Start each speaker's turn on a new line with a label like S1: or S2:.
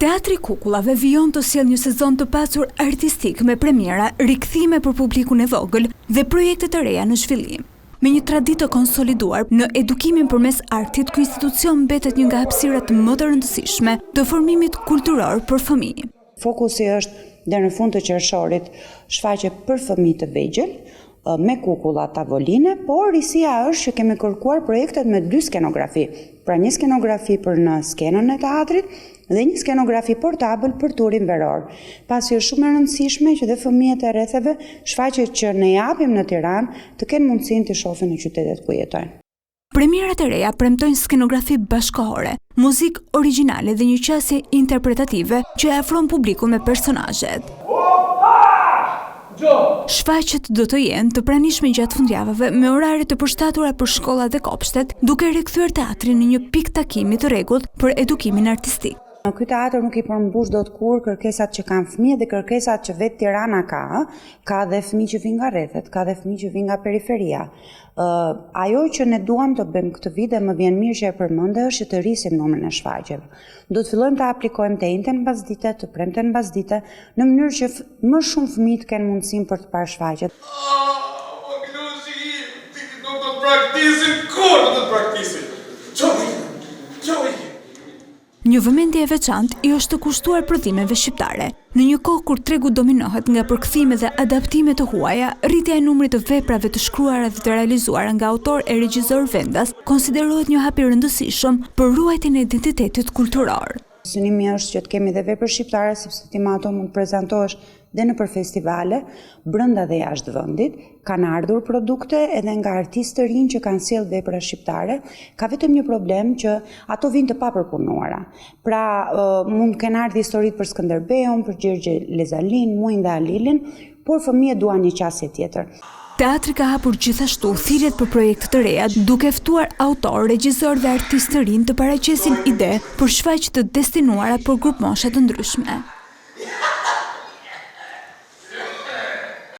S1: Teatri Kukullave vijon të sjellë një sezon të pasur artistik me premiera, rikthime për publikun e vogël dhe projekte të reja në zhvillim. Me një traditë të konsoliduar në edukimin përmes artit, ky institucion mbetet një nga hapësirat më të rëndësishme të formimit kulturor për fëmijë.
S2: Fokusi është deri në fund të qershorit shfaqje për fëmijë të vegjël me kukulla tavoline, por risia është që kemi kërkuar projektet me 2 skenografi. Pra një skenografi për në skenën e teatrit dhe një skenografi portabël për turin veror. Pasi është shumë e rëndësishme që dhe fëmijët e rretheve shfaqjet që ne japim në Tiranë të kenë mundësinë të shohin në qytetet ku jetojnë.
S1: Premierat e reja premtojnë skenografi bashkëkohore, muzikë origjinale dhe një qasje interpretative që e afron publikun me personazhet. Shfaqjet do të jenë të pranishme gjatë fundjavave me orare të përshtatura për shkollat dhe kopshtet, duke rikthyer teatrin në një pikë takimi të rregullt për edukimin artistik.
S2: Ky teatr nuk i përmbush dot kur kërkesat që kanë fëmijët dhe kërkesat që vetë Tirana ka dhe fëmijë që vinë nga rrethet, ka dhe fëmijë që vinë nga periferia. Ajo që ne duam të bëjmë këtë vit dhe më vjen mirë që e përmende është që të rrisim numrin e shfaqjeve. Do të fillojmë të aplikojmë të njëjtën mbasdite, të premten mbasdite, në mënyrë që më shumë fëmijë të kenë mundësinë për të parë shfaqjet.
S1: Një vëmendje e veçantë i është të kushtuar prodhimeve shqiptare. Në një kohë kur tregu dominohet nga përkthime dhe adaptime të huaja, rritja e numrit të veprave të shkruara dhe të realizuara nga autor e regjisor vendas konsiderohet një hap i rëndësishëm për ruajtjen e identitetit kulturor.
S2: Synimi është që të kemi dhe vepër shqiptare, sepse ti ato mund të prezantohesh dhe në për festivale, brenda dhe jashtë vendit, kanë ardhur produkte edhe nga artistë të rinj që kanë sjellë vepra shqiptare, ka vetëm një problem që ato vinë të papërpunuara. Pra, mund të kenë ardhur historitë për Skënderbeun, për Gjergje Lezalin, Muin dhe Alilin, por fëmijët duan një qasje tjetër.
S1: Teatri ka hapur gjithashtu thirrjet për projekte të reja, duke ftuar autor, regjisor dhe artistë të rinj të paraqesin ide për shfaqje të destinuara për grup mosha të ndryshme.